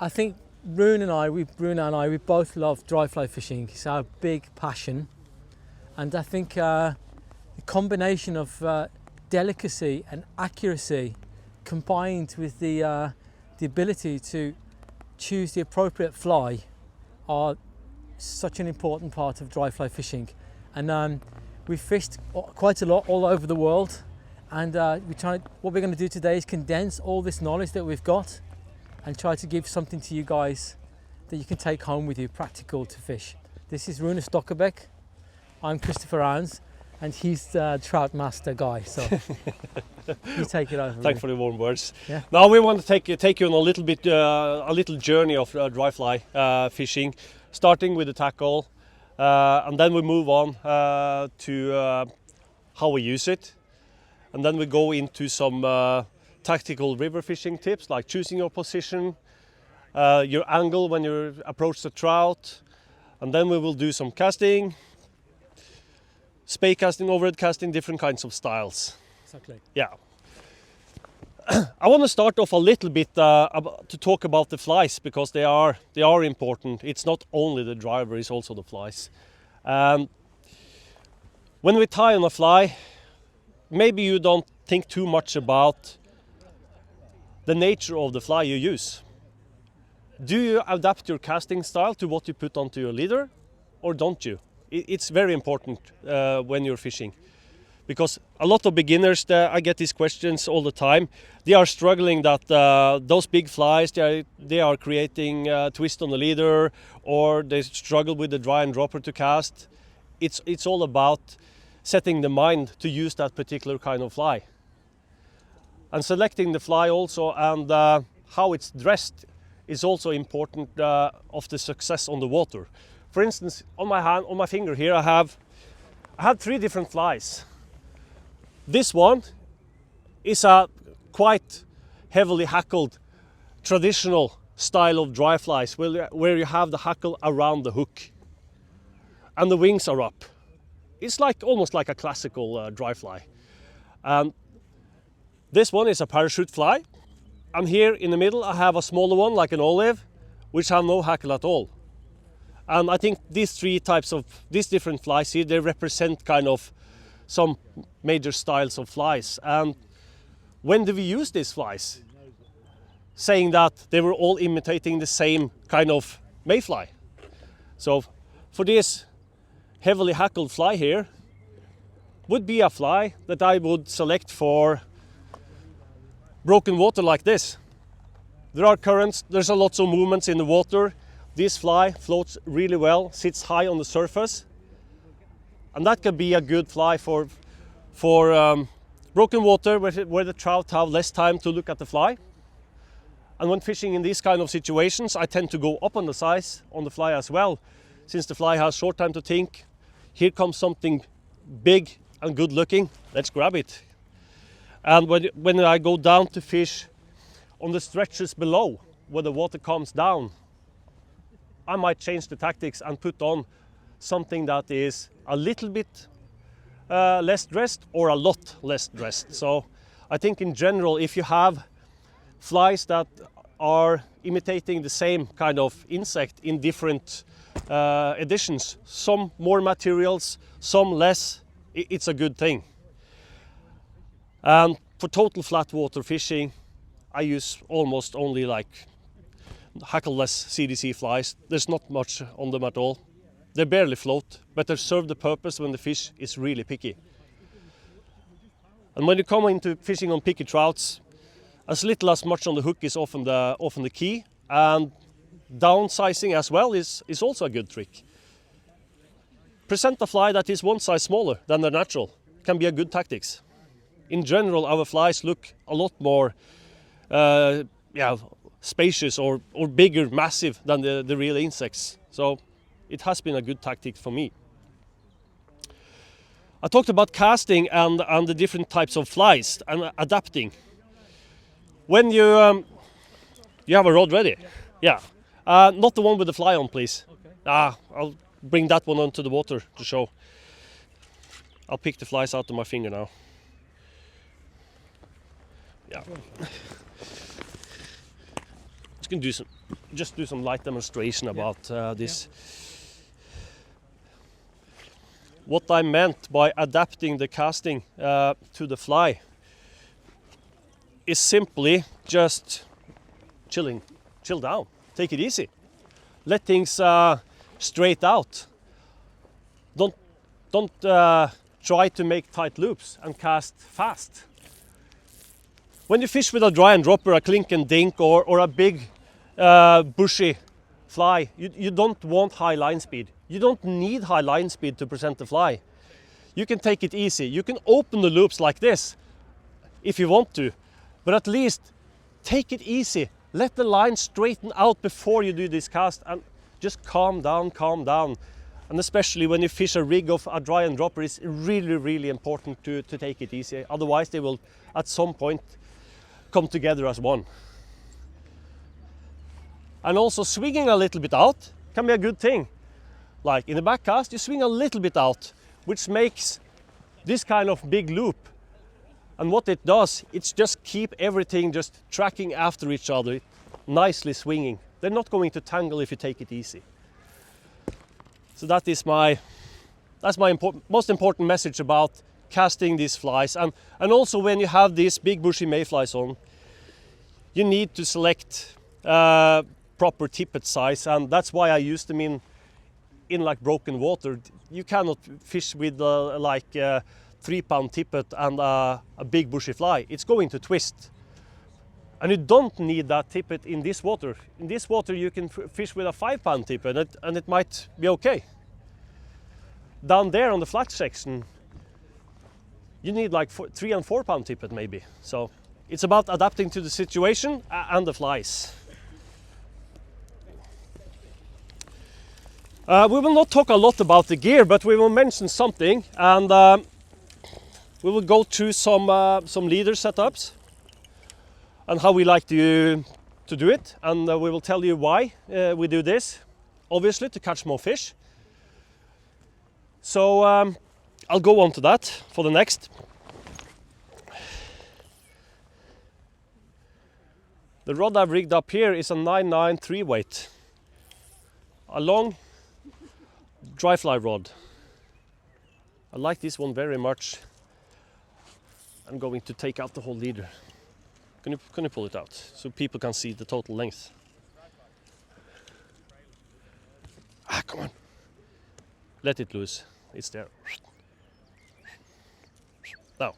I think Rune and I, we both love dry fly fishing. It's our big passion, and I think the combination of delicacy and accuracy, combined with the ability to choose the appropriate fly, are such an important part of dry fly fishing. And we've fished quite a lot all over the world, and what we're going to do today is condense all this knowledge that we've got and try to give something to you guys that you can take home with you, practical to fish. This is Rune Stokkebekk. I'm Christopher Rownes, and he's the trout master guy. So you take it over. Thanks for the warm words. Yeah. Now we want to take you on a little journey of dry fly fishing, starting with the tackle, and then we move on to how we use it, and then we go into some tactical river fishing tips, like choosing your position, your angle when you approach the trout, and then we will do some casting, spey casting, overhead casting, different kinds of styles. Exactly. Yeah. I want to start off a little bit to talk about the flies, because they are important. It's not only the driver, it's also the flies. When we tie on a fly, maybe you don't think too much about the nature of the fly you use. Do you adapt your casting style to what you put onto your leader, or don't you? It's very important when you're fishing, because a lot of beginners, I get these questions all the time. They are struggling that those big flies, they are creating a twist on the leader, or they struggle with the dry and dropper to cast. It's all about setting the mind to use that particular kind of fly. And selecting the fly also, and how it's dressed is also important of the success on the water. For instance, on my finger here, I have 3 different flies. This one is a quite heavily hackled traditional style of dry flies, where you have the hackle around the hook and the wings are up. It's almost like a classical dry fly. This one is a parachute fly, and here in the middle I have a smaller one like an olive, which have no hackle at all. And I think these different flies here, they represent kind of some major styles of flies. And when do we use these flies? Saying that they were all imitating the same kind of mayfly. So for this heavily hackled fly here, would be a fly that I would select for broken water like this. There are currents, there's a lot of movements in the water. This fly floats really well, sits high on the surface, and that could be a good fly for broken water where the trout have less time to look at the fly. And when fishing in these kind of situations, I tend to go up on the size on the fly as well, since the fly has short time to think. Here comes something big and good looking, let's grab it. And when I go down to fish on the stretches below, where the water comes down, I might change the tactics and put on something that is a little bit less dressed or a lot less dressed. So I think in general, if you have flies that are imitating the same kind of insect in different editions, some more materials, some less, it's a good thing. And for total flat water fishing, I use almost only hackleless CDC flies. There's not much on them at all. They barely float, but they serve the purpose when the fish is really picky. And when you come into fishing on picky trouts, as little as much on the hook is often the key, and downsizing as well is also a good trick. Present a fly that is one size smaller than the natural can be a good tactics. In general, our flies look a lot more spacious or bigger, massive than the real insects. So it has been a good tactic for me. I talked about casting and the different types of flies and adapting. When you have a rod ready? Yeah. Not the one with the fly on, please. Okay. I'll bring that one onto the water to show. I'll pick the flies out of my finger now. Yeah. can do some light demonstration about this. What I meant by adapting the casting to the fly is simply just chill down, take it easy, let things straight out. Don't try to make tight loops and cast fast. When you fish with a dry and dropper, a clink and dink, or a big bushy fly, you don't want high line speed. You don't need high line speed to present the fly. You can take it easy. You can open the loops like this if you want to, but at least take it easy. Let the line straighten out before you do this cast, and just calm down. And especially when you fish a rig of a dry and dropper, it's really important to take it easy. Otherwise they will at some point come together as one. And also swinging a little bit out can be a good thing. Like in the back cast, you swing a little bit out, which makes this kind of big loop. And what it does, it's just keep everything just tracking after each other, nicely swinging. They're not going to tangle if you take it easy. So that's my most important message about casting these flies. And also when you have these big bushy mayflies on, you need to select proper tippet size, and that's why I use them in like broken water. You cannot fish with like 3-pound tippet and a big bushy fly. It's going to twist. And you don't need that tippet in this water. In this water you can fish with a 5-pound tippet and it might be okay. Down there on the flat section, you need like 3 and 4-pound tippet maybe. So it's about adapting to the situation and the flies. We will not talk a lot about the gear, but we will mention something, and we will go through some leader setups and how we like to do it, and we will tell you why we do this. Obviously to catch more fish. So I'll go on to that for the next. The rod I've rigged up here is a 9/9 3-weight, a long dry fly rod. I like this one very much. I'm going to take out the whole leader. Can you pull it out so people can see the total length? Come on. Let it loose. It's there. Now.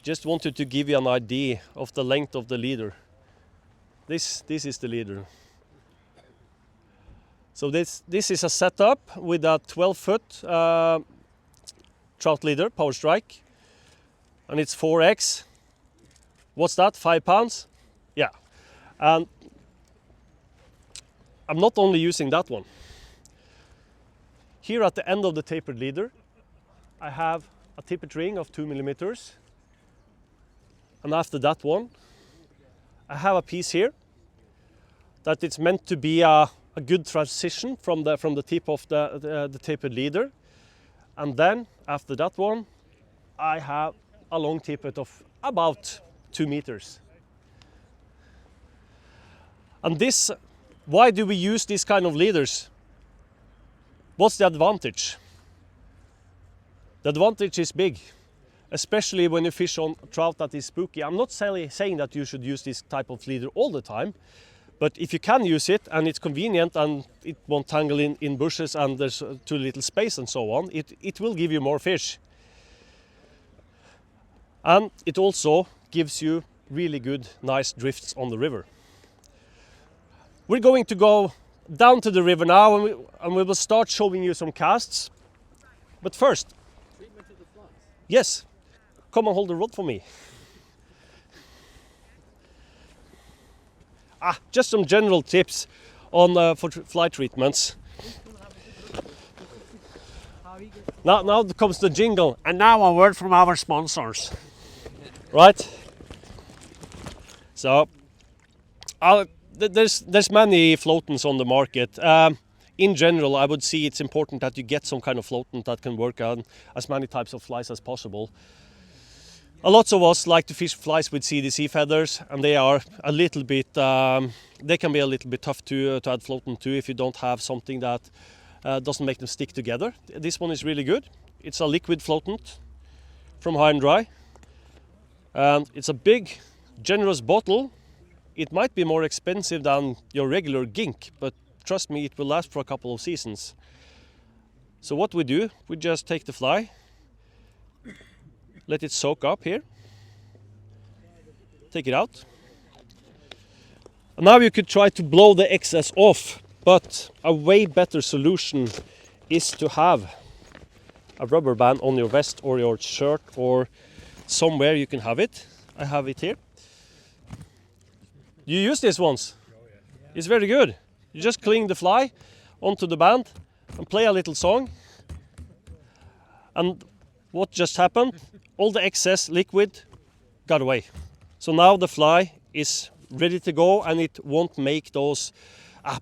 Just wanted to give you an idea of the length of the leader. This is the leader. So this is a setup with a 12-foot trout leader, power strike, and it's 4X. What's that? 5 pounds? Yeah. And I'm not only using that one. Here at the end of the tapered leader, I have a tippet ring of 2 millimeters. And after that one, I have a piece here that it's meant to be a good transition from the tip of the tapered leader. And then after that one, I have a long tippet of about 2 meters. And this, why do we use these kind of leaders? What's the advantage? The advantage is big, especially when you fish on trout that is spooky. I'm not saying that you should use this type of leader all the time, but if you can use it and it's convenient and it won't tangle in bushes and there's too little space and so on, it will give you more fish. And it also gives you really good, nice drifts on the river. We're going to go down to the river now and we will start showing you some casts. But first, treatment of the flies. Yes, come and hold the rod for me. Just some general tips on for fly treatments. Now comes the jingle, and now a word from our sponsors. Right? So, there's many floatants on the market. In general, I would see it's important that you get some kind of floatant that can work on as many types of flies as possible. A lot of us like to fish flies with CDC feathers, and they are a little bit, they can be a little bit tough to add floatant to if you don't have something that doesn't make them stick together. This one is really good. It's a liquid floatant from High and Dry, and it's a big, generous bottle. It might be more expensive than your regular gink, but trust me, it will last for a couple of seasons. So what we do, we just take the fly, let it soak up here, take it out. And now you could try to blow the excess off, but a way better solution is to have a rubber band on your vest or your shirt or somewhere you can have it. I have it here. You use this once. It's very good. You just cling the fly onto the band and play a little song. And what just happened? All the excess liquid got away. So now the fly is ready to go, and it won't make those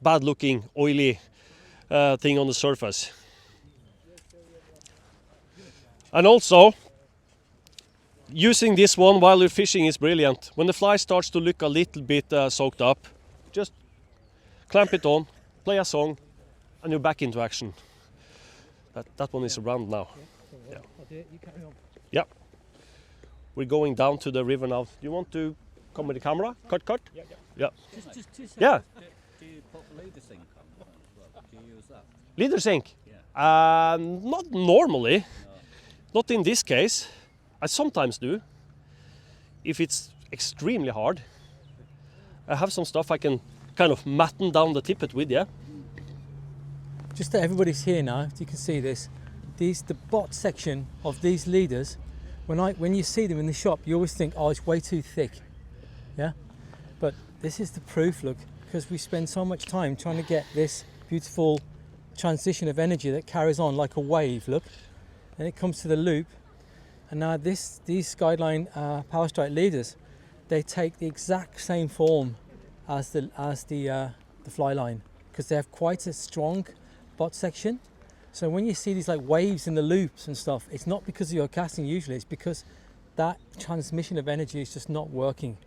bad looking oily thing on the surface. And also, using this one while you're fishing is brilliant. When the fly starts to look a little bit soaked up, just clamp it on, play a song, and you're back into action. That one is around now. Yeah. Yeah. We're going down to the river now. Do you want to come with the camera? Cut. Yeah. Just 2 seconds. Yeah. Do you put leader zinc on as well? Do you use that? Leader zinc? Yeah. Not normally. No. Not in this case. I sometimes do. If it's extremely hard. I have some stuff I can kind of matten down the tippet with, yeah. Just that everybody's here now, you can see this. The bot section of these leaders, when you see them in the shop, you always think, oh, it's way too thick, yeah? But this is the proof, look, because we spend so much time trying to get this beautiful transition of energy that carries on like a wave, look. Then it comes to the loop, and now these Guideline Power Strike leaders, they take the exact same form as the fly line, because they have quite a strong bot section. So when you see these like waves in the loops and stuff, it's not because of your casting usually, it's because that transmission of energy is just not working.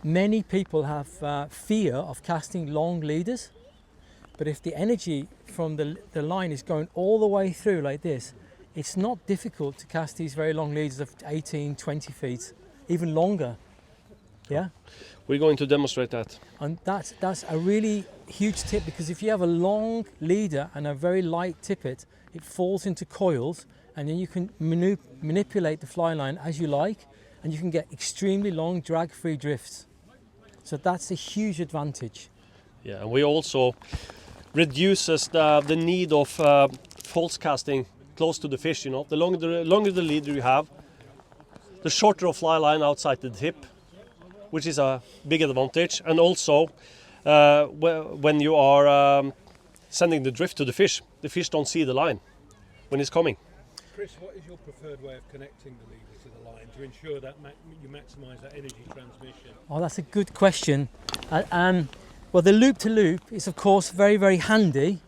Many people have fear of casting long leaders, but if the energy from the line is going all the way through like this, it's not difficult to cast these very long leaders of 18, 20 feet, even longer. Yeah? We're going to demonstrate that. And that's a really huge tip, because if you have a long leader and a very light tippet, it falls into coils, and then you can manipulate the fly line as you like, and you can get extremely long drag-free drifts. So that's a huge advantage. Yeah, and we also reduces the need of false casting close to the fish. You know, the longer the leader you have, the shorter a fly line outside the tip, which is a big advantage. And also, when you are sending the drift to the fish don't see the line when it's coming. Chris, what is your preferred way of connecting the leader to the line to ensure that you maximise that energy transmission? Oh, that's a good question. Well, the loop-to-loop is, of course, very, very handy.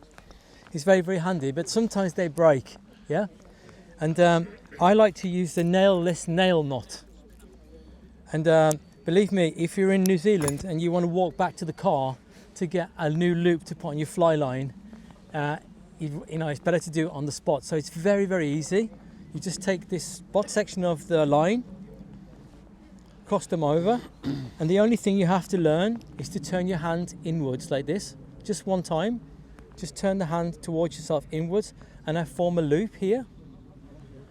It's very, very handy, but sometimes they break, yeah? And I like to use the nailless nail knot. And believe me, if you're in New Zealand and you want to walk back to the car to get a new loop to put on your fly line, you know, it's better to do it on the spot. So it's very, very easy. You just take this bot section of the line, cross them over, and the only thing you have to learn is to turn your hand inwards like this, just one time. Just turn the hand towards yourself inwards, and I form a loop here.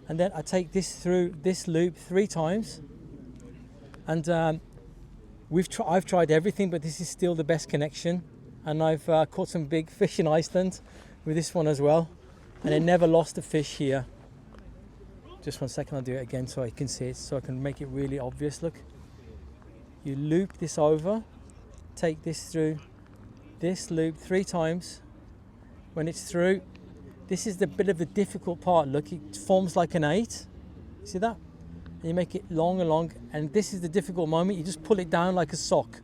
And then I take this through this loop 3 times. And I've tried everything, but this is still the best connection. And I've caught some big fish in Iceland with this one as well. And I never lost a fish here. Just 1 second, I'll do it again so I can see it, so I can make it really obvious. Look, you loop this over, take this through this loop 3 times. When it's through, this is the bit of the difficult part. Look, it forms like an 8. See that? And you make it long and long, and this is the difficult moment. You just pull it down like a sock.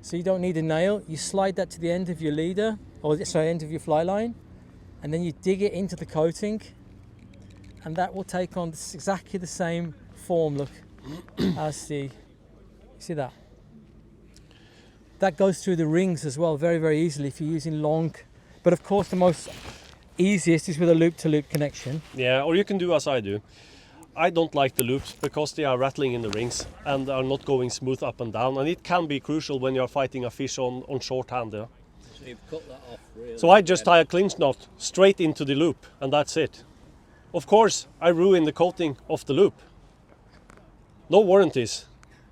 So you don't need a nail. You slide that to the end of your leader, or sorry, end of your fly line, and then you dig it into the coating, and that will take on exactly the same form, look, as the, you see that? That goes through the rings as well very, very easily if you're using long, but of course the most easiest is with a loop-to-loop connection. Yeah, or you can do as I do. I don't like the loops because they are rattling in the rings and are not going smooth up and down, and it can be crucial when you're fighting a fish on shorthand. Yeah. So you've cut that off really. So I just tie a clinch knot straight into the loop, and that's it. Of course, I ruin the coating of the loop. No warranties.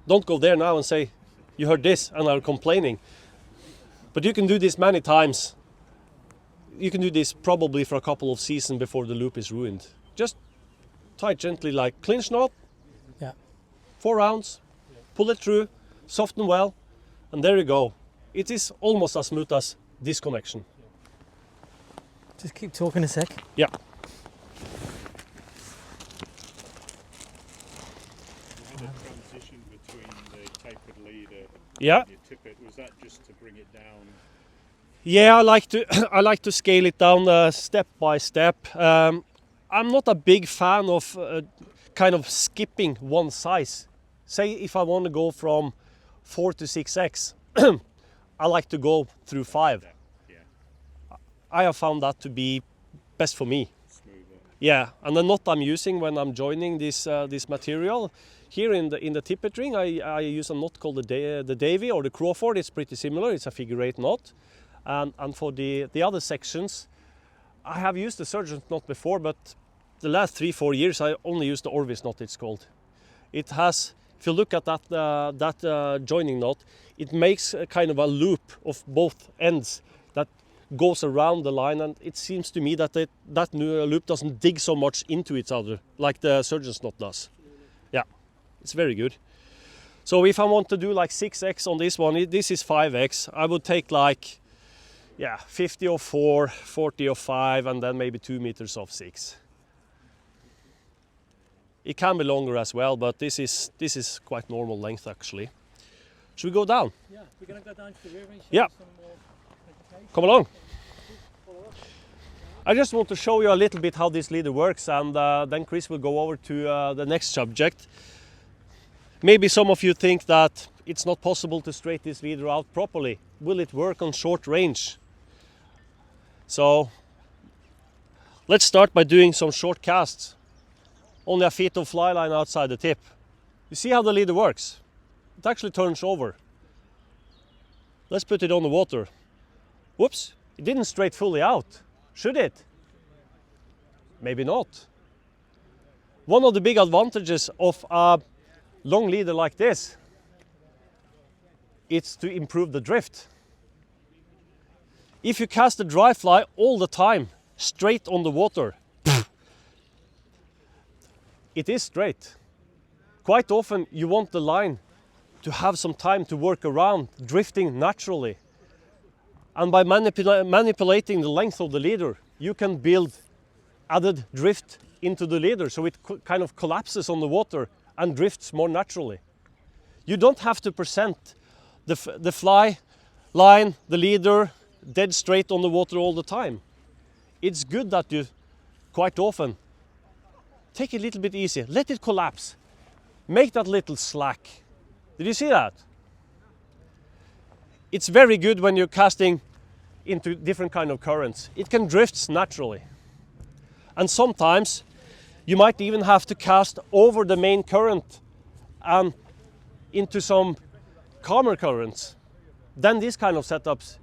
Don't go there now and say, you heard this and are complaining. But you can do this many times. You can do this probably for a couple of seasons before the loop is ruined. Just tie it gently like clinch knot, Yeah. 4 rounds, pull it through, soften well, and there you go. It is almost as smooth as this connection. Just keep talking a sec. Yeah. You had a transition between the tapered leader Yeah. and your tippet. Was that just to bring it down? Yeah, I like to I like to scale it down step by step. I'm not a big fan of kind of skipping one size. Say if I want to go from 4 to 6x, I like to go through 5. Yeah, I have found that to be best for me. smoother. Yeah, and the knot I'm using when I'm joining this material here in the tippet ring, I use a knot called the Davy or the Crawford. It's pretty similar. It's a figure-8 knot. And for the other sections, I have used the surgeon's knot before, but the last 3-4 years I only use the Orvis knot, it's called. It has, if you look at that joining knot, it makes a kind of a loop of both ends that goes around the line, and it seems to me that that new loop doesn't dig so much into each other like the surgeon's knot does. Yeah, it's very good. So if I want to do like 6x on this one, this is 5x, I would take like 50 of 4, 40 of 5, and then maybe 2 meters of 6. It can be longer as well, but this is quite normal length actually. Should we go down? Yeah, we're going to go down to the rear and show Yeah. some more presentation. Come along. I just want to show you a little bit how this leader works, and then Chris will go over to the next subject. Maybe some of you think that it's not possible to straight this leader out properly. Will it work on short range? So let's start by doing some short casts. Only a feet of fly line outside the tip. You see how the leader works? It actually turns over. Let's put it on the water. Whoops, it didn't straight fully out. Should it? Maybe not. One of the big advantages of a long leader like this, it's to improve the drift. If you cast a dry fly all the time, straight on the water, it is straight. Quite often you want the line to have some time to work around, drifting naturally. And by manipulating the length of the leader, you can build added drift into the leader, so it kind of collapses on the water and drifts more naturally. You don't have to present the fly line, the leader, dead straight on the water all the time. It's good that you quite often take it a little bit easier, let it collapse, make that little slack. Did you see that? It's very good when you're casting into different kind of currents. It can drift naturally. And sometimes you might even have to cast over the main current and into some calmer currents. Then these kind of setups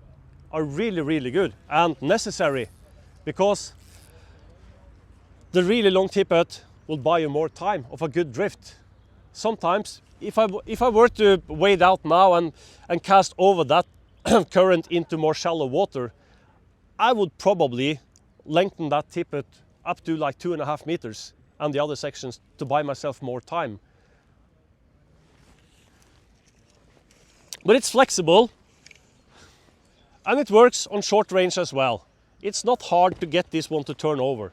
are really, really good and necessary, because the really long tippet will buy you more time of a good drift. Sometimes, if I were to wade out now and cast over that current into more shallow water, I would probably lengthen that tippet up to like 2.5 meters and the other sections to buy myself more time. But it's flexible and it works on short range as well. It's not hard to get this one to turn over.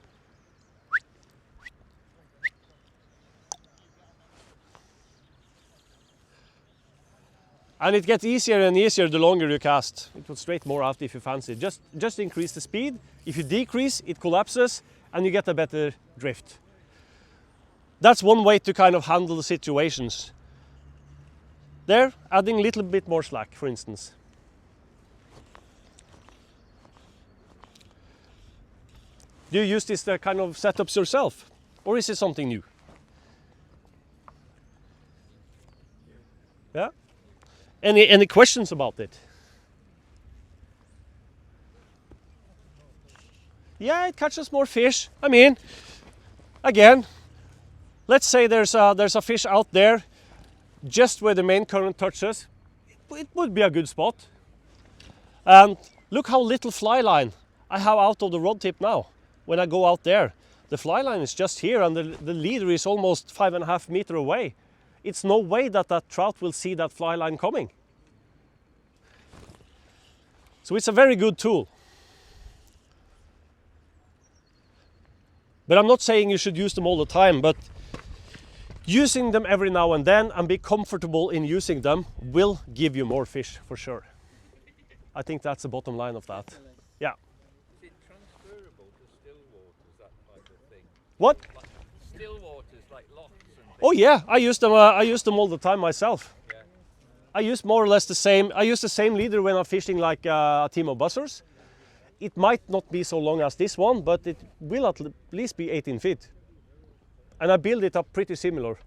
And it gets easier and easier the longer you cast. It will straight more out if you fancy. Just increase the speed. If you decrease, it collapses and you get a better drift. that's one way to kind of handle the situations. There, adding a little bit more slack, for instance. Do you use this kind of setups yourself, or is it something new? Yeah. Any questions about it? Yeah, it catches more fish. I mean, again, let's say there's a fish out there just where the main current touches. It would be a good spot. And look how little fly line I have out of the rod tip now. When I go out there, the fly line is just here and the leader is almost 5.5 meters away. It's no way that that trout will see that fly line coming. So it's a very good tool. But I'm not saying you should use them all the time, but using them every now and then and be comfortable in using them will give you more fish for sure. I think that's the bottom line of that. Yeah. Is it transferable to still waters, that type of thing? What? Like still waters, like lochs and things? Oh yeah, I use them all the time myself. Yeah. I use more or less the same. I use the same leader when I'm fishing like a team of buzzers. It might not be so long as this one, but it will at least be 18 feet. And I build it up pretty similar.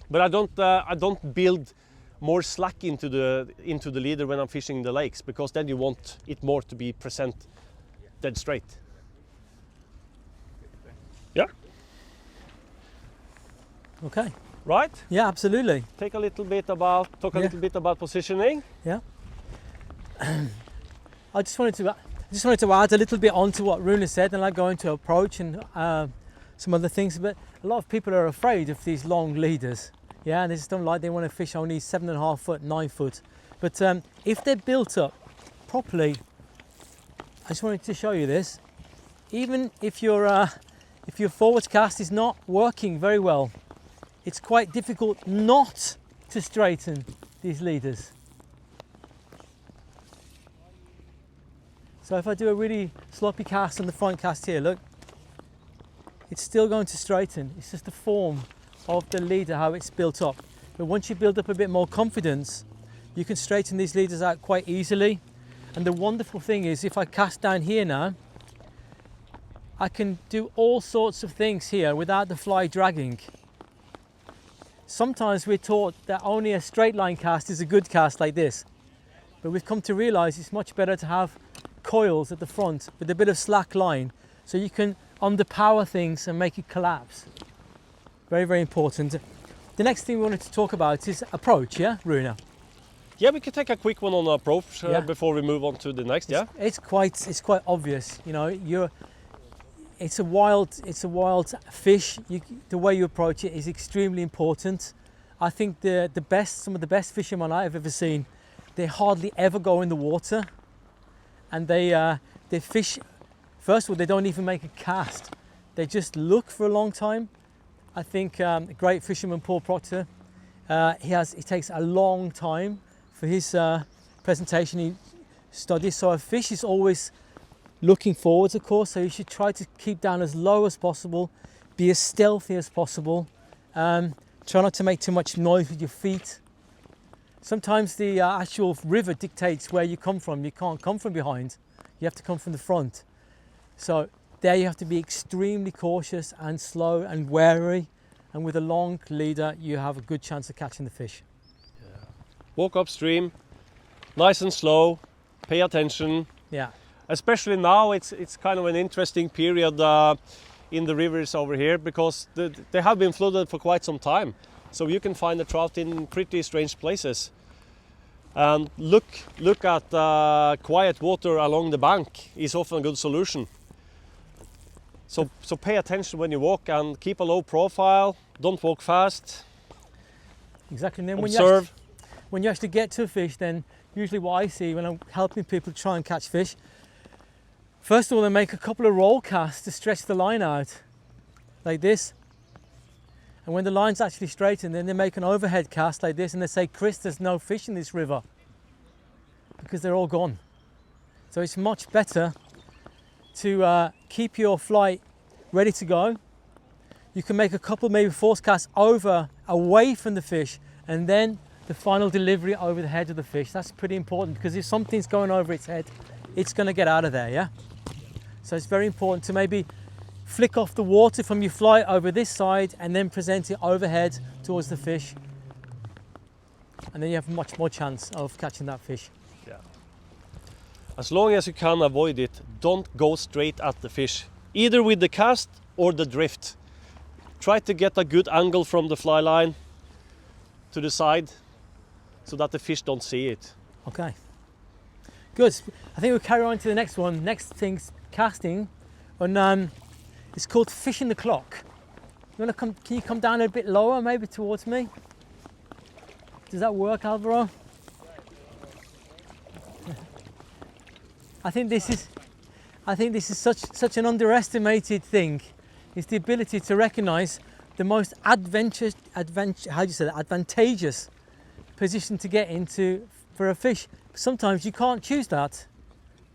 But I don't build more slack into the leader when I'm fishing the lakes, because then you want it more to be present dead straight. Yeah. Okay. Right? Yeah, absolutely. Talk a little bit about positioning. Yeah. I just wanted to add a little bit onto what Rune said, and I go into approach and some other things. But a lot of people are afraid of these long leaders. Yeah, and they just don't like. They want to fish only 7.5 foot, 9 foot. But if they're built up properly, I just wanted to show you this. Even if your forward cast is not working very well, it's quite difficult not to straighten these leaders. So if I do a really sloppy cast on the front cast here, look, it's still going to straighten. It's just the form of the leader, how it's built up. But once you build up a bit more confidence, you can straighten these leaders out quite easily. And the wonderful thing is, if I cast down here now, I can do all sorts of things here without the fly dragging. Sometimes we're taught that only a straight line cast is a good cast like this. But we've come to realize it's much better to have coils at the front with a bit of slack line, so you can underpower things and make it collapse. Very, very important. The next thing we wanted to talk about is approach, yeah, Rune? Yeah, we can take a quick one on approach before we move on to the next. It's quite obvious, you know. It's a wild fish. The way you approach it is extremely important. I think some of the best fishermen I've ever seen, they hardly ever go in the water, and they fish. First of all, they don't even make a cast. They just look for a long time. I think a great fisherman, Paul Proctor, he takes a long time for his presentation. He studies. So a fish is always looking forwards, of course. So you should try to keep down as low as possible, be as stealthy as possible. Try not to make too much noise with your feet. Sometimes the actual river dictates where you come from. You can't come from behind. You have to come from the front. So there you have to be extremely cautious and slow and wary. And with a long leader, you have a good chance of catching the fish. Yeah. Walk upstream, nice and slow, pay attention. Yeah. Especially now, it's kind of an interesting period in the rivers over here, because they have been flooded for quite some time. So you can find the trout in pretty strange places. And look at quiet water along the bank is often a good solution. So pay attention when you walk and keep a low profile. Don't walk fast. Exactly. And then observe. When you actually get to a fish, then usually what I see when I'm helping people try and catch fish, first of all, they make a couple of roll casts to stretch the line out, like this. And when the line's actually straightened, then they make an overhead cast like this, and they say, "Chris, there's no fish in this river," because they're all gone. So it's much better to keep your flight ready to go, you can make a couple maybe force casts over, away from the fish, and then the final delivery over the head of the fish. That's pretty important, because if something's going over its head, it's going to get out of there, yeah? So it's very important to maybe flick off the water from your fly over this side and then present it overhead towards the fish. And then you have much more chance of catching that fish. Yeah. As long as you can avoid it, don't go straight at the fish, either with the cast or the drift. Try to get a good angle from the fly line to the side so that the fish don't see it. Okay, good. I think we'll carry on to the next one. Next thing's casting, and it's called fishing the clock. You want to can you come down a bit lower, maybe towards me? Does that work, Alvaro? I think this is such an underestimated thing. It's the ability to recognise the most advantageous position to get into for a fish. Sometimes you can't choose that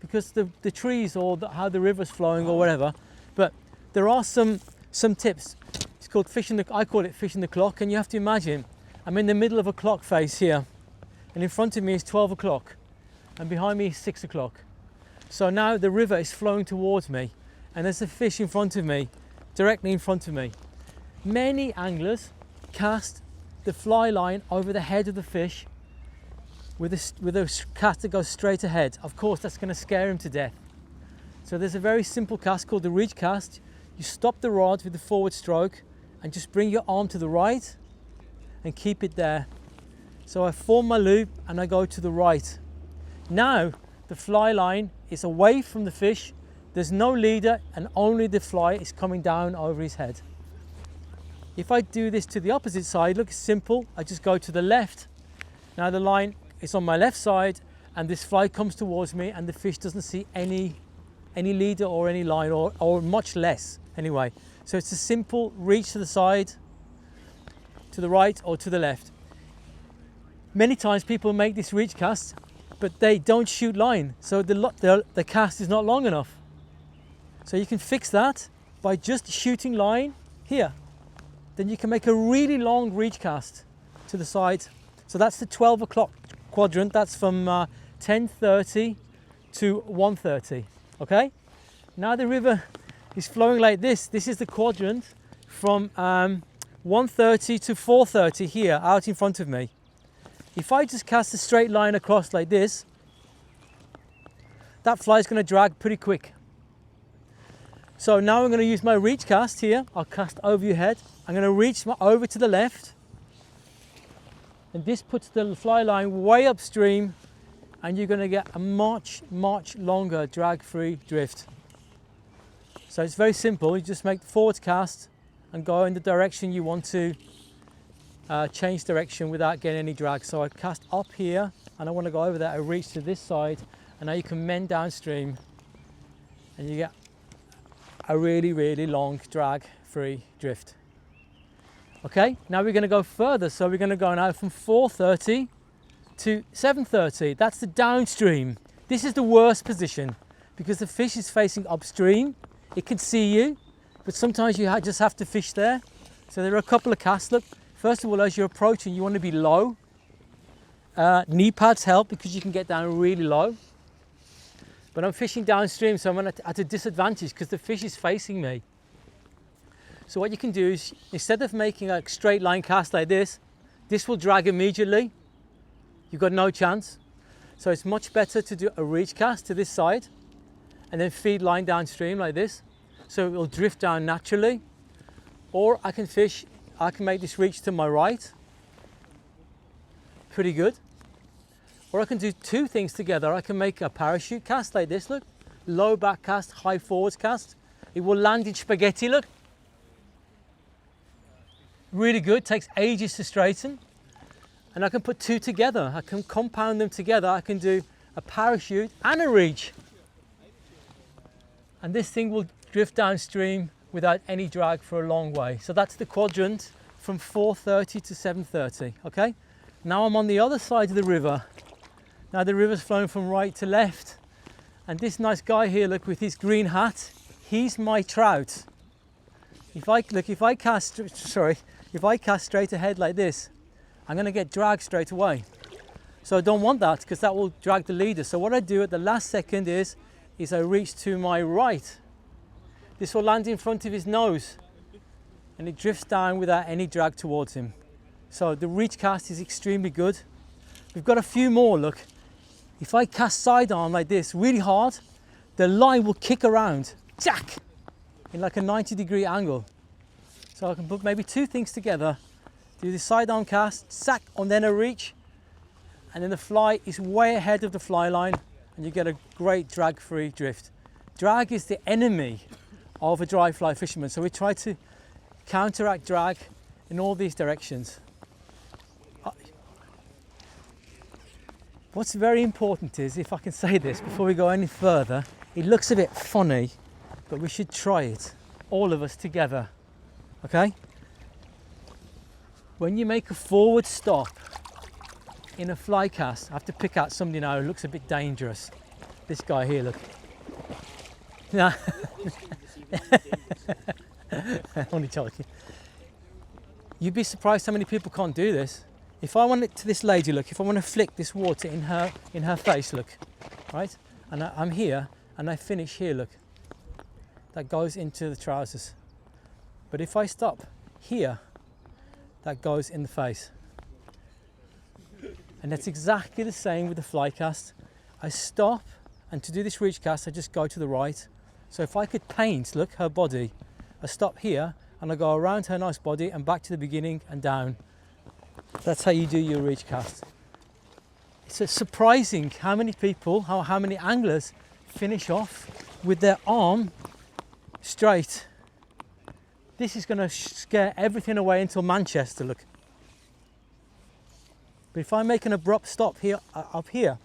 because the trees or how the river's flowing or whatever. But there are some tips. It's called I call it fishing the clock, and you have to imagine I'm in the middle of a clock face here, and in front of me is 12 o'clock, and behind me is 6 o'clock. So now the river is flowing towards me, and there's a fish in front of me, directly in front of me. Many anglers cast the fly line over the head of the fish with a cast that goes straight ahead. Of course, that's going to scare him to death. So there's a very simple cast called the reach cast. You stop the rod with the forward stroke and just bring your arm to the right and keep it there. So I form my loop and I go to the right. Now the fly line is away from the fish. There's no leader and only the fly is coming down over his head. If I do this to the opposite side, look, it's simple. I just go to the left. Now the line is on my left side and this fly comes towards me and the fish doesn't see any leader or any line or much less anyway. So it's a simple reach to the side, to the right or to the left. Many times people make this reach cast, but they don't shoot line. So the cast is not long enough. So you can fix that by just shooting line here. Then you can make a really long reach cast to the side. So that's the 12 o'clock quadrant. That's from 10:30 to 1:30. Okay. Now the river is flowing like this. This is the quadrant from 1:30 to 4:30 here, out in front of me. If I just cast a straight line across like this, that fly is going to drag pretty quick. So now I'm going to use my reach cast here. I'll cast over your head. I'm going to reach over to the left. And this puts the fly line way upstream and you're going to get a much longer drag-free drift. So it's very simple. You just make the forward cast and go in the direction you want to change direction without getting any drag. So I cast up here and I want to go over there. I reach to this side and now you can mend downstream and you get a really long drag-free drift. Okay, now we're going to go further. So we're going to go now from 4:30 to 7:30. That's the downstream. This is the worst position because the fish is facing upstream. It can see you, but sometimes you just have to fish there. So there are a couple of casts. Look, first of all, as you're approaching, you want to be low. Knee pads help because you can get down really low. But I'm fishing downstream, so I'm at a disadvantage because the fish is facing me. So what you can do is, instead of making a straight line cast like this will drag immediately. You've got no chance. So it's much better to do a reach cast to this side and then feed line downstream like this. So it will drift down naturally. Or I can make this reach to my right. Pretty good. Or I can do two things together. I can make a parachute cast like this, look. Low back cast, high forwards cast. It will land in spaghetti, look. Really good, takes ages to straighten. And I can put two together. I can compound them together. I can do a parachute and a reach. And this thing will drift downstream without any drag for a long way. So that's the quadrant from 4:30 to 7:30, okay? Now I'm on the other side of the river. Now the river's flowing from right to left. And this nice guy here, look, with his green hat, he's my trout. if I cast straight ahead like this, I'm going to get dragged straight away. So I don't want that because that will drag the leader. So what I do at the last second is I reach to my right. This will land in front of his nose and it drifts down without any drag towards him. So the reach cast is extremely good. We've got a few more, look. If I cast sidearm like this really hard, the line will kick around, jack, in like a 90-degree angle. So I can put maybe two things together, do the sidearm cast, sack, and then a reach, and then the fly is way ahead of the fly line and you get a great drag-free drift. Drag is the enemy of a dry fly fisherman, so we try to counteract drag in all these directions. What's very important is, if I can say this before we go any further, it looks a bit funny, but we should try it, all of us together, okay? When you make a forward stop in a fly cast, I have to pick out somebody now who looks a bit dangerous. This guy here, look. No. Only joking. You'd be surprised how many people can't do this. If I want it to this lady, look, if I want to flick this water in her face, look, right? And I'm here and I finish here, look. That goes into the trousers. But if I stop here, that goes in the face. And that's exactly the same with the fly cast. I stop, and to do this reach cast, I just go to the right. So if I could paint, look, her body, I stop here and I go around her nice body and back to the beginning and down. That's how you do your reach cast. It's surprising how many people, how many anglers finish off with their arm straight. This is going to scare everything away until Manchester, look. But if I make an abrupt stop here, up here,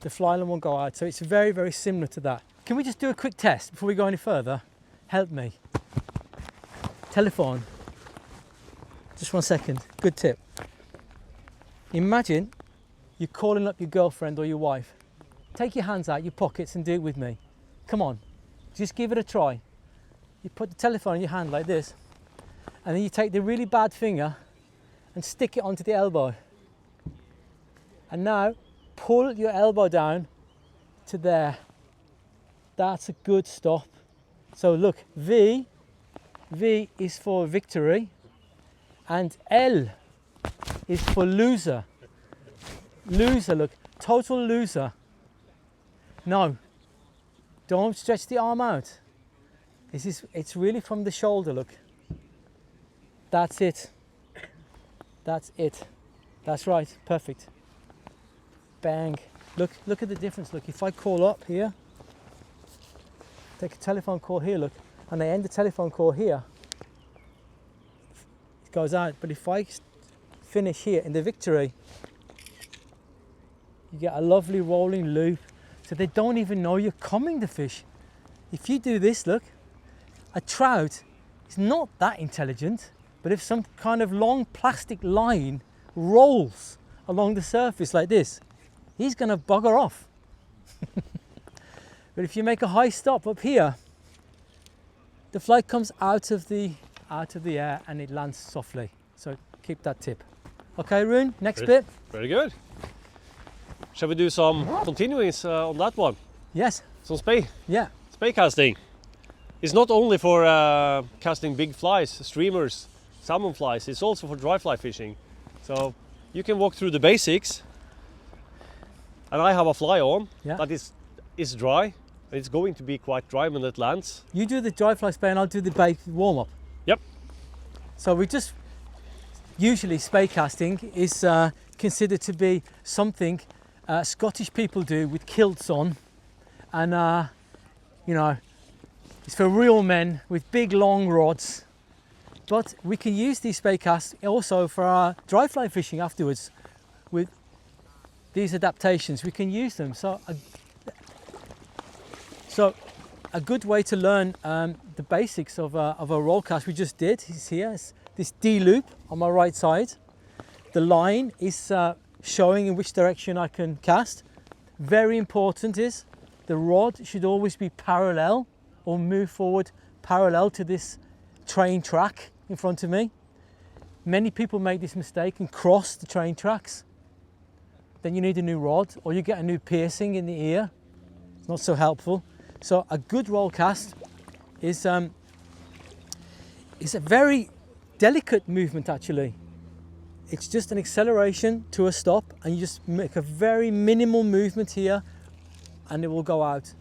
the fly line won't go out. So it's very, very similar to that. Can we just do a quick test before we go any further? Help me. Telephone. Just 1 second. Good tip. Imagine you're calling up your girlfriend or your wife. Take your hands out your pockets and do it with me. Come on. Just give it a try. You put the telephone in your hand like this, and then you take the really bad finger and stick it onto the elbow. And now pull your elbow down to there. That's a good stop. So look, V is for victory, and L is for loser. Loser, look, total loser. No, don't stretch the arm out. It's really from the shoulder, look. That's it. That's it. That's right, perfect. Bang. Look at the difference, look. If I call up here, take a telephone call here, look, and I end the telephone call here, it goes out. But if I finish here in the victory, you get a lovely rolling loop, so they don't even know you're coming, the fish. If you do this, look, a trout is not that intelligent, but if some kind of long plastic line rolls along the surface like this, he's going to bugger off. But if you make a high stop up here, the fly comes out of the air and it lands softly. So keep that tip. Okay, Rune, next bit. Very good. Shall we do some continuings on that one? Yes. Some spey? Yeah. Spey casting. It's not only for casting big flies, streamers, salmon flies, it's also for dry fly fishing. So you can walk through the basics. And I have a fly on that is dry. It's going to be quite dry when it lands. You do the dry fly spey and I'll do the bait warm up. Yep. So we just, usually spey casting is considered to be something Scottish people do with kilts on, and you know, it's for real men with big long rods. But we can use these spey casts also for our dry fly fishing afterwards. With these adaptations, we can use them. So a good way to learn the basics of a roll cast we just did is here. It's this D loop on my right side. The line is showing in which direction I can cast. Very important is the rod should always be parallel or move forward parallel to this train track in front of me. Many people make this mistake and cross the train tracks. Then you need a new rod, or you get a new piercing in the ear. It's not so helpful. So a good roll cast is a very delicate movement actually. It's just an acceleration to a stop, and you just make a very minimal movement here and it will go out.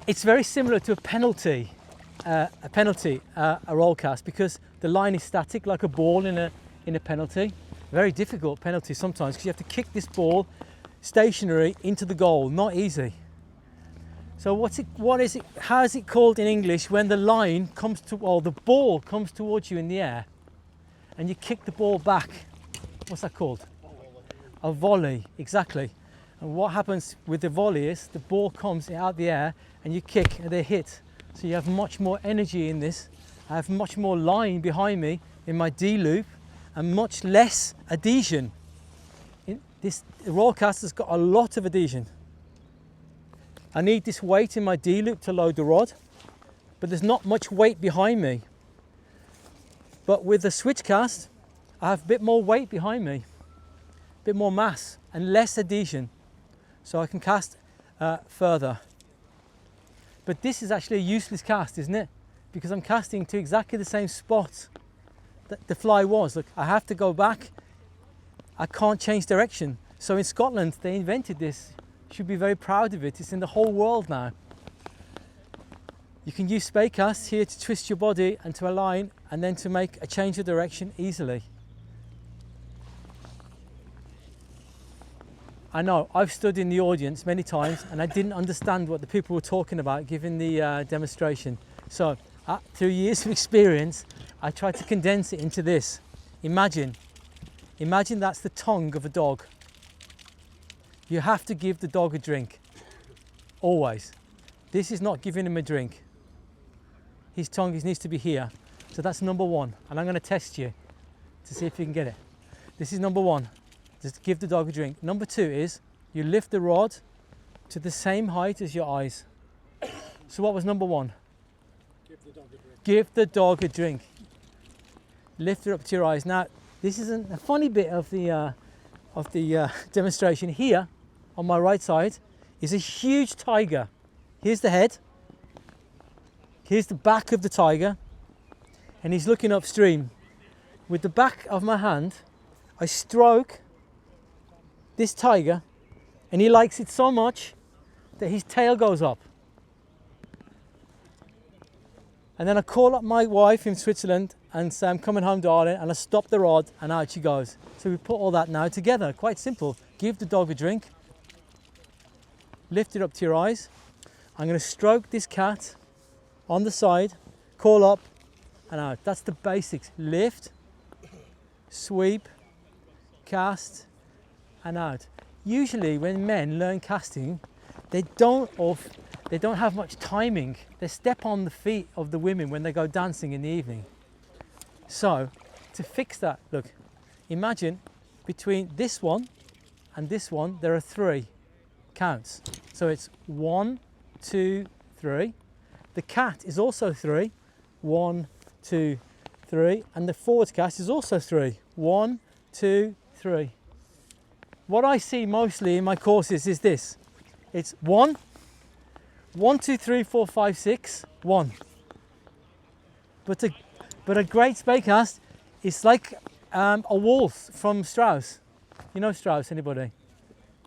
It's very similar to a penalty, a roll cast, because the line is static like a ball in a penalty. Very difficult penalty sometimes because you have to kick this ball stationary into the goal. Not easy. So how is it called in English when the line comes to, or the ball comes towards you in the air and you kick the ball back? What's that called? A volley, exactly. And what happens with the volley is the ball comes out the air and you kick and they hit. So you have much more energy in this. I have much more line behind me in my D loop and much less adhesion. This roll cast has got a lot of adhesion. I need this weight in my D loop to load the rod, but there's not much weight behind me. But with the switch cast, I have a bit more weight behind me, a bit more mass and less adhesion, so I can cast further. But this is actually a useless cast, isn't it? Because I'm casting to exactly the same spot that the fly was. Look, I have to go back. I can't change direction. So in Scotland, they invented this. Should be very proud of it. It's in the whole world now. You can use Spey Cast here to twist your body and to align and then to make a change of direction easily. I know, I've stood in the audience many times and I didn't understand what the people were talking about giving the demonstration. So through years of experience, I tried to condense it into this. Imagine that's the tongue of a dog. You have to give the dog a drink, always. This is not giving him a drink. His tongue needs to be here. So that's number one, and I'm going to test you to see if you can get it. This is number one, just give the dog a drink. Number two is you lift the rod to the same height as your eyes. So what was number one? Give the dog a drink. Give the dog a drink. Lift it up to your eyes. Now, this is a funny bit of the demonstration. Here on my right side is a huge tiger. Here's the head, here's the back of the tiger, and he's looking upstream. With the back of my hand, I stroke this tiger, and he likes it so much that his tail goes up. And then I call up my wife in Switzerland and say, I'm coming home, darling, and I stop the rod and out she goes. So we put all that now together, quite simple. Give the dog a drink, lift it up to your eyes. I'm going to stroke this cat on the side, call up and out. That's the basics. Lift, sweep, cast and out. Usually when men learn casting, they don't have much timing. They step on the feet of the women when they go dancing in the evening. So to fix that, look, imagine between this one and this one, there are 3 counts. So it's 1, 2, 3. The cat is also 3. 1, 2, 3. And the forward cast is also 3. 1, 2, 3. What I see mostly in my courses is this. It's 1, 1, 2, 3, 4, 5, 6, 1. But a great Spey cast is like a waltz from Strauss. You know Strauss, anybody?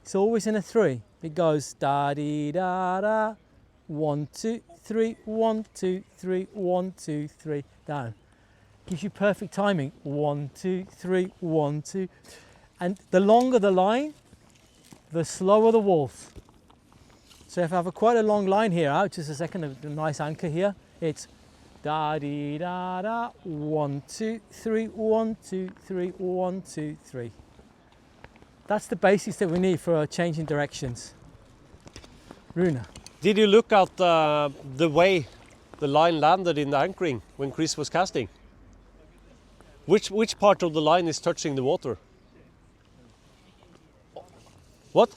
It's always in a 3. It goes da dee da da, 1, 2, 3, 1, 2, 3, 1, 2, 3, down. Gives you perfect timing. 1, 2, 3, 1, 2. And the longer the line, the slower the waltz. So if I have quite a long line here out, just a second, a nice anchor here, it's da dee da da, 1, 2, 3, 1, 2, 3, 1, 2, 3. That's the basics that we need for changing directions. Rune. Did you look at the way the line landed in the anchoring when Chris was casting? Which part of the line is touching the water? What?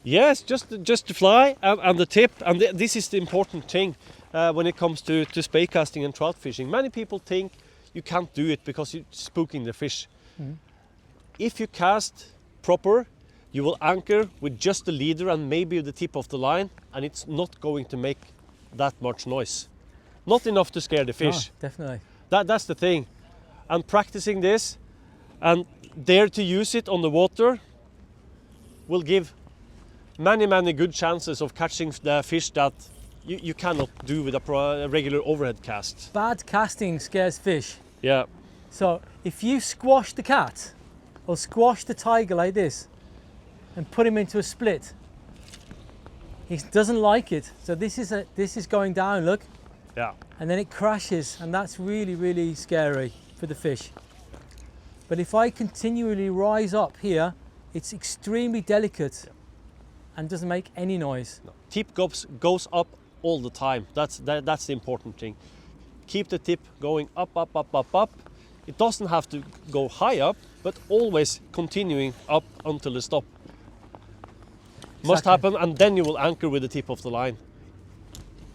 Yes, just the fly and the tip, and this is the important thing when it comes to spey casting and trout fishing. Many people think you can't do it because you're spooking the fish. If you cast proper, you will anchor with just the leader and maybe the tip of the line, and it's not going to make that much noise. Not enough to scare the fish. Definitely. That's the thing. And practicing this and dare to use it on the water will give many good chances of catching the fish that you cannot do with a regular overhead cast. Bad casting scares fish. Yeah. So if you squash the cat or squash the tiger like this and put him into a split, he doesn't like it. So this is going down, look. Yeah. And then it crashes, and that's really scary for the fish. But if I continually rise up here, it's extremely delicate and doesn't make any noise. No. Tip goes up all the time. That's the important thing. Keep the tip going up. It doesn't have to go high up, but always continuing up until the stop. Must happen, and then you will anchor with the tip of the line.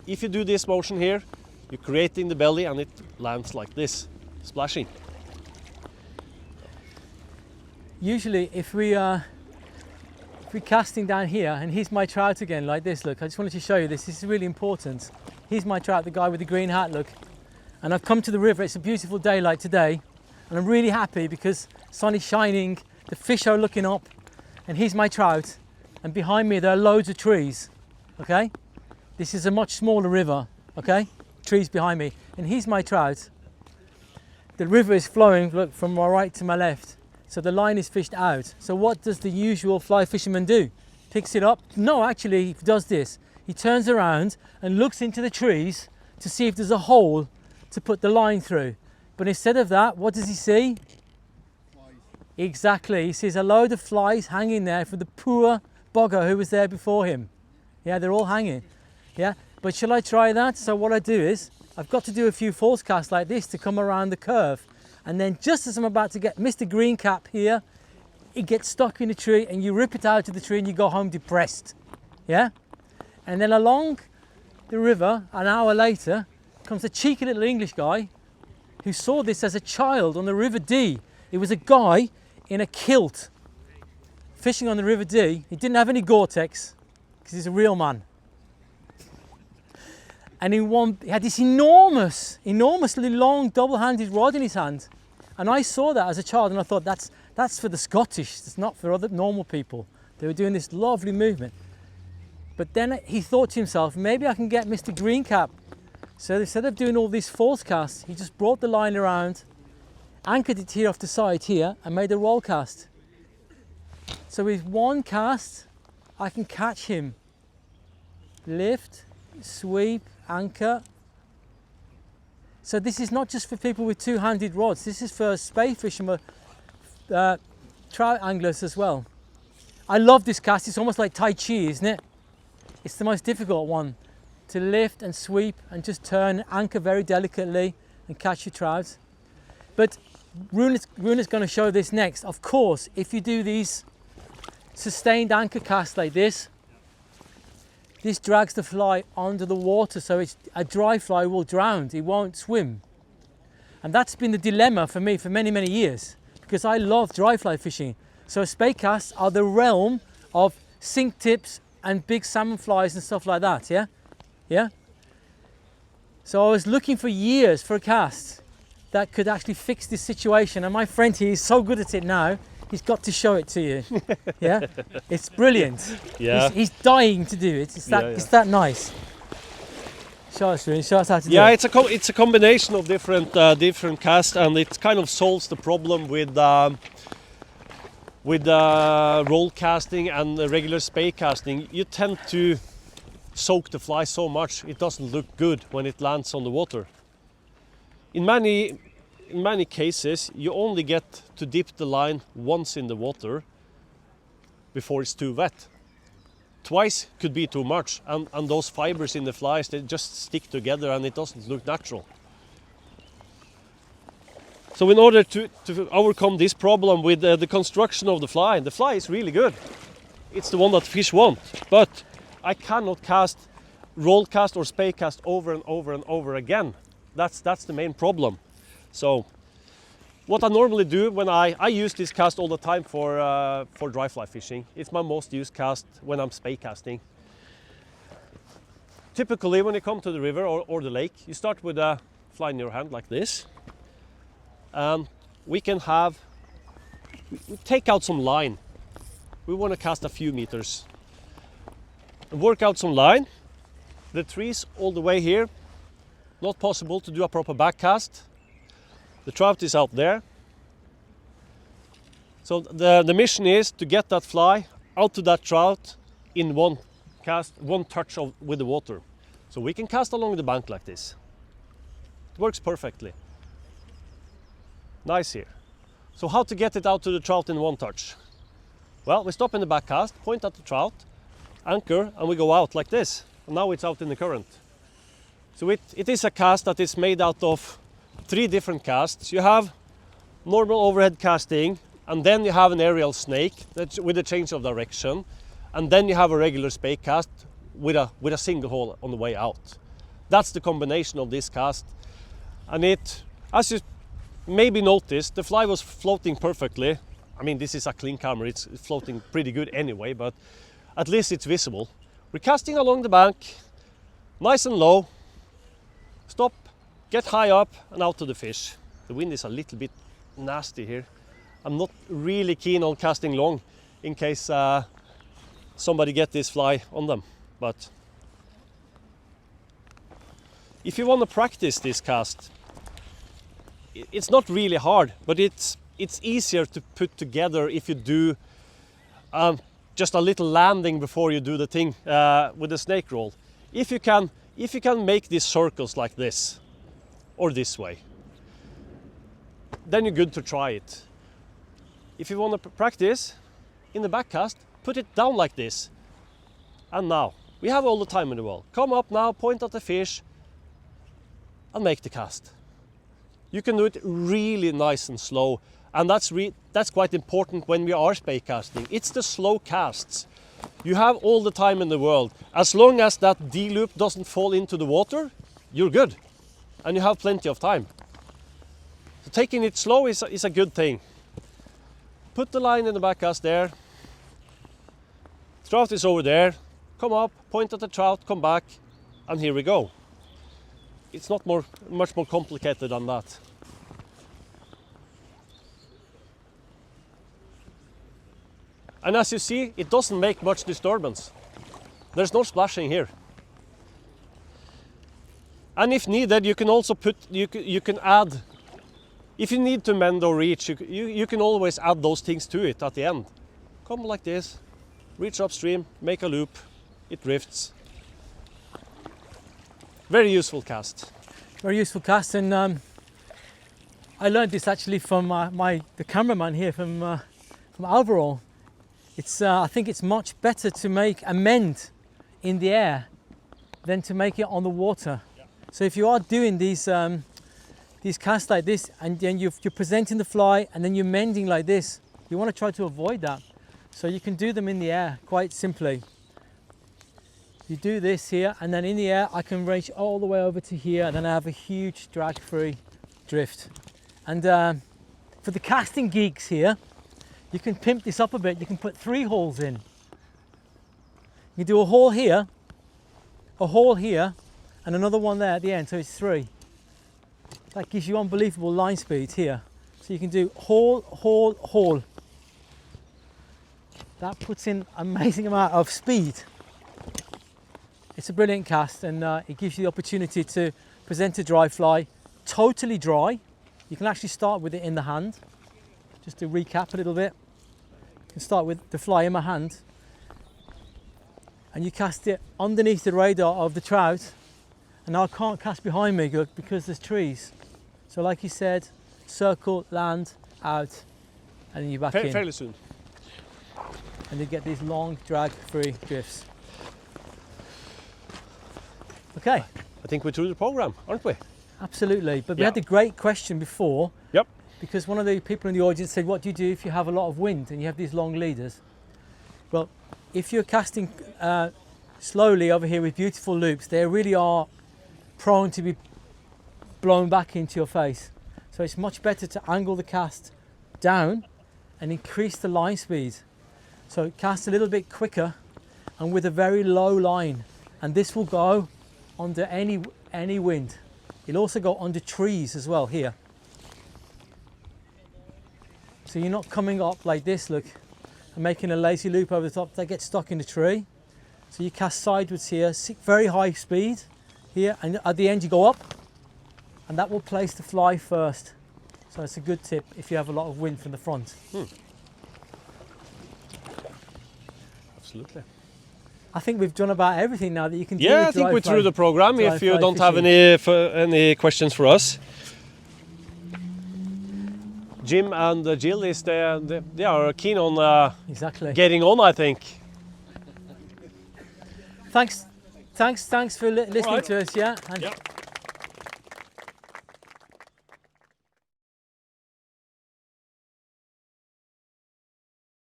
If you do this motion here, you're creating the belly and it lands like this, splashing. Usually if we're casting down here, and here's my trout again like this, look, I just wanted to show you this is really important. Here's my trout, the guy with the green hat, look. And I've come to the river, it's a beautiful day like today, and I'm really happy because sun is shining, the fish are looking up, and here's my trout, and behind me there are loads of trees, okay? This is a much smaller river, okay? Trees behind me, and here's my trout. The river is flowing, look, from my right to my left. So the line is fished out. So what does the usual fly fisherman do? Picks it up? No, actually he does this. He turns around and looks into the trees to see if there's a hole to put the line through. But instead of that, what does he see? Flies. Exactly, he sees a load of flies hanging there for the poor bugger who was there before him. Yeah, they're all hanging. Yeah, but shall I try that? So what I do is, I've got to do a few false casts like this to come around the curve. And then just as I'm about to get Mr. Green Cap here, it gets stuck in the tree and you rip it out of the tree and you go home depressed. Yeah? And then along the river, an hour later, comes a cheeky little English guy who saw this as a child on the River Dee. It was a guy in a kilt fishing on the River Dee. He didn't have any Gore-Tex because he's a real man. And he had this enormously long double-handed rod in his hand. And I saw that as a child and I thought, that's for the Scottish, it's not for other normal people. They were doing this lovely movement. But then he thought to himself, maybe I can get Mr. Greencap. So instead of doing all these false casts, he just brought the line around, anchored it here off the side here, and made a roll cast. So with one cast, I can catch him. Lift, sweep, anchor. So this is not just for people with two-handed rods, this is for spey fishermen, trout anglers as well. I love this cast, it's almost like Tai Chi, isn't it? It's the most difficult one, to lift and sweep and just turn, anchor very delicately and catch your trout. But Rune is going to show this next. Of course, if you do these sustained anchor casts like this drags the fly under the water, so a dry fly will drown, it won't swim. And that's been the dilemma for me for many years, because I love dry fly fishing. So spey casts are the realm of sink tips and big salmon flies and stuff like that, yeah? Yeah? So I was looking for years for a cast that could actually fix this situation, and my friend here is so good at it now, he's got to show it to you. Yeah, it's brilliant. Yeah, he's dying to do it. It's that nice. Show us, Rune. Show us how to do it. Yeah, it's a combination of different casts, and it kind of solves the problem with roll casting and regular spey casting. You tend to soak the fly so much it doesn't look good when it lands on the water. In many cases, you only get to dip the line once in the water before it's too wet. Twice could be too much, and those fibers in the flies, they just stick together and it doesn't look natural. So in order to overcome this problem with the construction of the fly is really good. it's the one that fish want. But I cannot roll cast or spey cast over and over and over again. That's the main problem. So what I normally do when I use this cast all the time for dry fly fishing. It's my most used cast when I'm spey casting. Typically when you come to the river or the lake, you start with a fly in your hand like this. And we take out some line. We want to cast a few meters. Work out some line. The trees all the way here. Not possible to do a proper back cast. The trout is out there. So the mission is to get that fly out to that trout in one cast, one touch with the water. So we can cast along the bank like this. It works perfectly. Nice here. So how to get it out to the trout in one touch? Well, we stop in the back cast, point at the trout, anchor, and we go out like this. And now it's out in the current. So it is a cast that is made out of 3 different casts. You have normal overhead casting, and then you have an aerial snake with a change of direction, and then you have a regular spey cast with a single hole on the way out. That's the combination of this cast. And as you maybe noticed, the fly was floating perfectly. I mean, this is a clean camera, it's floating pretty good anyway, but at least it's visible. We're casting along the bank, nice and low. Stop, get high up and out to the fish. The wind is a little bit nasty here. I'm not really keen on casting long in case somebody get this fly on them. But if you want to practice this cast, it's not really hard, but it's easier to put together if you do just a little landing before you do the thing with the snake roll. If you can make these circles like this or this way, then you're good to try it. If you want to practice in the back cast, put it down like this. And now we have all the time in the world. Come up now, point at the fish and make the cast. You can do it really nice and slow, and that's quite important when we are spey casting. It's the slow casts. You have all the time in the world. As long as that D-loop doesn't fall into the water, you're good, and you have plenty of time. So taking it slow is a good thing. Put the line in the back cast there. Trout is over there. Come up, point at the trout, come back, and here we go. It's not much more complicated than that. And as you see, it doesn't make much disturbance. There's no splashing here. And if needed, you can also you can add, if you need to mend or reach, you can always add those things to it at the end. Come like this, reach upstream, make a loop, it drifts. Very useful cast. Very useful cast, and I learned this actually from the cameraman here from Alvaro. I think it's much better to make a mend in the air than to make it on the water. Yeah. So if you are doing these casts like this, and then you're presenting the fly and then you're mending like this, you want to try to avoid that. So you can do them in the air quite simply. You do this here, and then in the air I can reach all the way over to here, and then I have a huge drag-free drift. And for the casting geeks here, you can pimp this up a bit. You can put 3 holes in. You do a hole here, and another one there at the end, so it's 3. That gives you unbelievable line speed here. So you can do hole, hole, hole. That puts in amazing amount of speed. It's a brilliant cast, and it gives you the opportunity to present a dry fly totally dry. You can actually start with it in the hand. Just to recap a little bit, you can start with the fly in my hand, and you cast it underneath the radar of the trout, and now I can't cast behind me because there's trees. So like you said, circle, land, out, and then you're back in. Fairly soon. And you get these long drag-free drifts. Okay. I think we're through the program, aren't we? Absolutely, but we had a great question before. Yep. Because one of the people in the audience said, what do you do if you have a lot of wind and you have these long leaders? Well, if you're casting slowly over here with beautiful loops, they really are prone to be blown back into your face. So it's much better to angle the cast down and increase the line speed. So cast a little bit quicker and with a very low line, and this will go under any wind. It'll also go under trees as well here. So you're not coming up like this, look, and making a lazy loop over the top. They get stuck in the tree. So you cast sideways here, very high speed here, and at the end you go up, and that will place the fly first. So it's a good tip if you have a lot of wind from the front. Absolutely. I think we've done about everything now that you can do. Yeah, I think we're through the program. If you don't have any questions for us, Jim and Jill they are keen on exactly getting on, I think. Thanks for listening to us. Yeah. And Yeah.